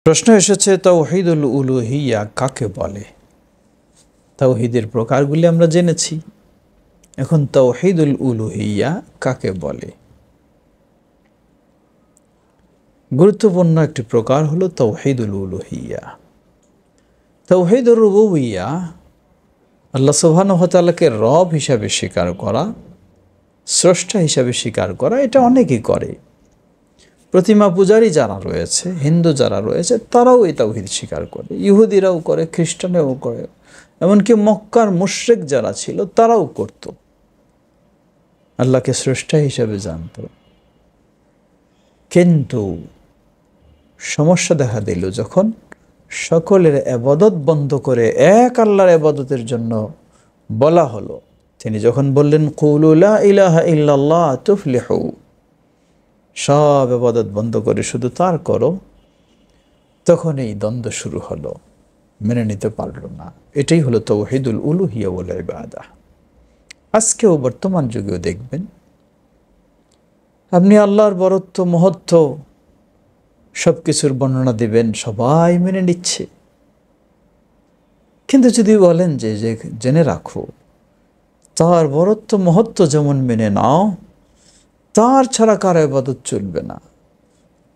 প্রশ্ন এসেছে তাওহীদুল উলুহিয়া কাকে বলে। তাওহীদের প্রকারগুলি আমরা জেনেছি, এখন তাওহীদুল উলুহিয়া কাকে বলে। গুরুত্বপূর্ণ একটি প্রকার হলো তাওহীদুল উলুহিয়া। তাওহীদুর রুবুবিয়্যা, আল্লাহ সুবহানাহু ওয়া তাআলাকে রব হিসাবে স্বীকার করা, স্রষ্টা হিসাবে স্বীকার করা, এটা অনেকেই করে। প্রতিমা পূজারী যারা রয়েছে, হিন্দু যারা রয়েছে, তারাও এই তাওহীদ স্বীকার করে, ইহুদিরাও করে, খ্রিস্টানেও করে, এমনকি মক্কার মুশরিক যারা ছিল তারাও করত, আল্লাহকে স্রষ্টা হিসাবে জানত। কিন্তু সমস্যা দেখা দিল যখন সকলের ইবাদত বন্ধ করে এক আল্লাহর ইবাদতের জন্য বলা হলো। তিনি যখন বললেন কুলু লা ইলাহা ইল্লাল্লাহ তুফলিহু, সব ইবাদত বন্ধ করে শুধু তার করো, তখন এই দ্বন্দ্ব শুরু হলো, মেনে নিতে পারল না। এটাই হলো তাওহীদুল উলুহিয়া ওয়াল ইবাদাহ। আজকেও বর্তমান যুগেও দেখবেন আপনি আল্লাহর বরত্ব, মহত্ব, সব কিছুর বর্ণনা দিবেন, সবাই মেনে নিচ্ছে। কিন্তু যদি বলেন যে জেনে রাখো, তার বরত্ব মহত্ব যেমন মেনে নাও, তার ছাড়া কারো ইবাদত চলবে না,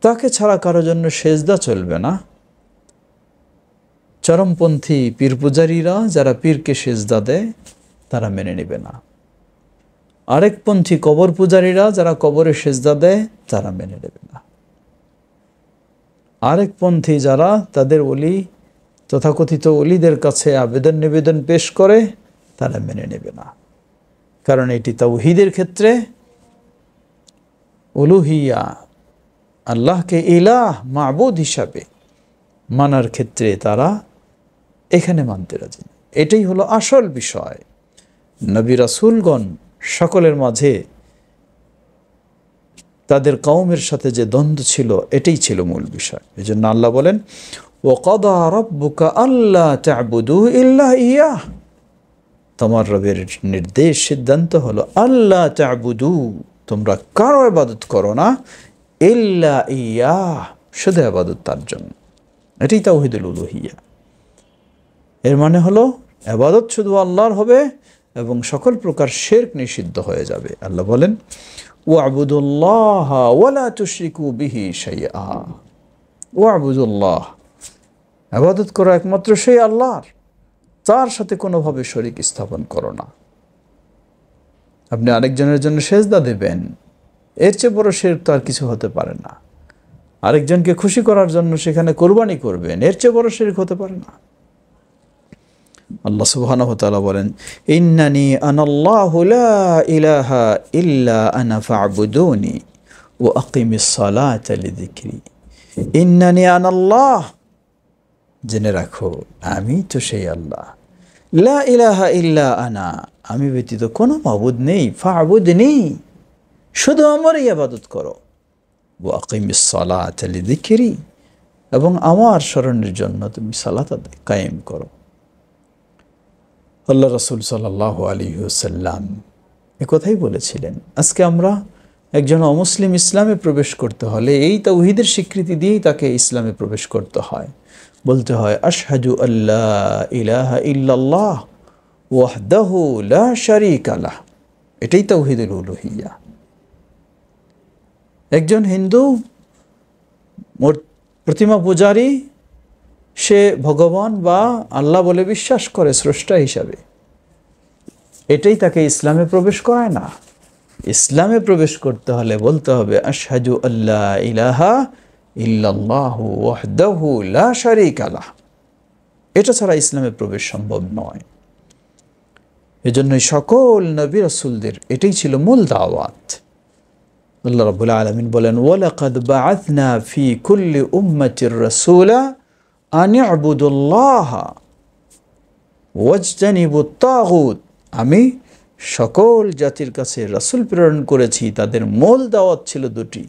তাকে ছাড়া কারো জন্য সেজদা চলবে না। চরমপন্থী পীর পূজারীরা যারা পীরকে সেজদা দেয় তারা মেনে নেবে না। আরেকপন্থী কবর পূজারীরা যারা কবরে সেজদা দেয় তারা মেনে নেবে না। আরেকপন্থী যারা তাদের ওলি, তথাকথিত ওলিদের কাছে আবেদন নিবেদন পেশ করে, তারা মেনে নেবে না। কারণ এটি তাওহীদের ক্ষেত্রে উলুহিয়া, আল্লাহকে ইলাহ মাবুদ হিসাবে মানার ক্ষেত্রে তারা এখানে মানতে রাজি না। এটাই হলো আসল বিষয়। নবী রাসূলগণ সকলের মাঝে তাদের কওমের সাথে যে দ্বন্দ্ব ছিল, এটাই ছিল মূল বিষয়। এই জন্য আল্লাহ বলেন ওয়াকাদা রাব্বুকা আল্লা তা'বুদু ইল্লা ইয়াহ, তোমার রবের নির্দেশ, সিদ্ধান্ত হলো আল্লা তা'বুদু, তোমরা কারো ইবাদত করো না, ইল্লা ইয়াহ, শুধু ইবাদত তার জন্য। এটাই তাওহীদুল উলুহিয়া। এর মানে হলো ইবাদত শুধু আল্লাহর হবে এবং সকল প্রকার শিরক নিষিদ্ধ হয়ে যাবে। আল্লাহ বলেন ওয়া'বুদুল্লাহ ওয়া লা তুশরিকু বিহি শাইআ, ওয়া'বুদুল্লাহ, ইবাদত করো একমাত্র সেই আল্লাহর, তার সাথে কোনোভাবে শরীক স্থাপন করো না। আপনি আরেকজনের জন্য সেজদা দেবেন, এর চেয়ে বড় শিরক তো আর কিছু হতে পারে না। আরেকজনকে খুশি করার জন্য সেখানে কোরবানি করবেন, এর চেয়ে বড় শিরক হতে পারে না। আল্লাহ সুবহানাহু ওয়া তাআলা বলেন ইন্নানি আনাল্লাহু লা ইলাহা ইল্লা আনা ফা'বুদুনি ওয়া আকিমিস সালাতা লিযিকরি। ইন্নানি আনাল্লাহ, জেনে রাখো আমি তো সেই আল্লাহ, লা ইলাহা ইল্লা আনা, আমি ব্যতীত কোনো মাবুদ নেই, ফা'বুদনি, শুধু আমারই ইবাদত করো, ওয়া আকিমিস সালাতা লিযিকরি, এবং আমার স্মরণের জন্য তুমি সালাত কায়েম করো। আল্লাহ রাসূল সাল্লাল্লাহু আলাইহি ওয়াসাল্লাম এ কথাই বলেছিলেন। আজকে আমরা একজন অমুসলিম ইসলামে প্রবেশ করতে হলে এই তাওহীদের স্বীকৃতি দিয়েই তাকে ইসলামে প্রবেশ করতে হয়। বলতে হয় আশহাদু আল্লা ইলাহা ইল্লাল্লাহ ওয়াহদাহু লা শারীকা লাহ, এটাই তাওহীদুল উলুহিয়া। একজন হিন্দু প্রতিমা পূজারী, সে ভগবান বা আল্লাহ বলে বিশ্বাস করে স্রষ্টা হিসাবে, এটাই তাকে ইসলামে প্রবেশ করায় না। ইসলামে প্রবেশ করতে হলে বলতে হবে আশহাদু আল্লা ইলাহা ইল্লাল্লাহু ওয়াহদাহু লা শারীকা লাহ। এটা ছাড়া ইসলামে প্রবেশ সম্ভব নয়। এজন্যই সকল নবী রাসূলদের এটাই ছিল মূল দাওয়াত। আল্লাহ রাব্বুল আলামিন বলেন ওয়ালাকাদ বাআথনা ফি কুল্লি উম্মাতির রাসূলা আন ইবুদুল্লাহ ওয়াজতানিবুত তাগুত, আমি সকল জাতির কাছে রাসূল প্রেরণ করেছি, তাদের মূল দাওয়াত ছিল দুটি।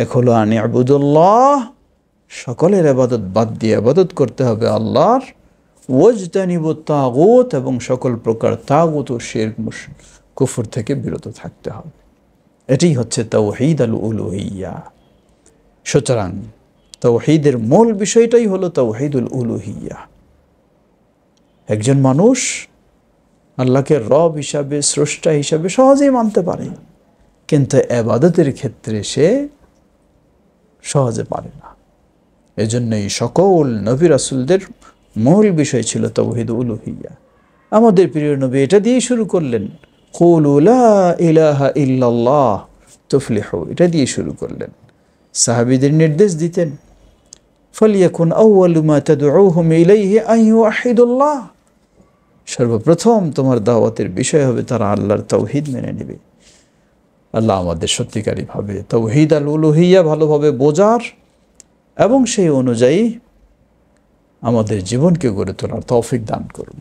এক হলো আন ইবুদুল্লাহ, সকলের ইবাদত বাদ দিয়ে ইবাদত করতে হবে আল্লাহর, ওয়াজতানিবুত তাগুত, এবং সকল প্রকার তাগুত ও শিরক কুফর থেকে বিরত থাকতে হবে। এটাই হচ্ছে তাওহীদুল উলুহিয়া। সুতরাং তাওহীদের মূল বিষয়টাই হলো তাওহীদুল উলুহিয়া। একজন মানুষ আল্লাহকে রব হিসাবে, স্রষ্টা হিসাবে সহজেই মানতে পারে, কিন্তু ইবাদতের ক্ষেত্রে সে সহজে পারে না। এজন্যই সকল নবী রাসূলদের মূল বিষয় ছিল তাওহীদ উলুহিয়া। আমাদের প্রিয় নবী এটা দিয়ে শুরু করলেন, কুলু লা ইলাহা ইল্লাল্লাহ তুফলিহু, এটা দিয়ে শুরু করলেন। সাহাবীদের নির্দেশ দিতেন, ফালিয়াকুন আউয়ালু মা তাদউহুম ইলাইহি আন ইউহিদুল্লাহ, সর্বপ্রথম তোমার দাওয়াতের বিষয় হবে তারা আল্লাহর তাওহীদ মেনে নেবে। আল্লাহ আমাদের সত্যিকারীভাবে তাওহীদ আল উলুহিয়া ভালোভাবে বোঝার এবং সেই অনুযায়ী আমাদের জীবনকে গড়ে তোলার তৌফিক দান করুন।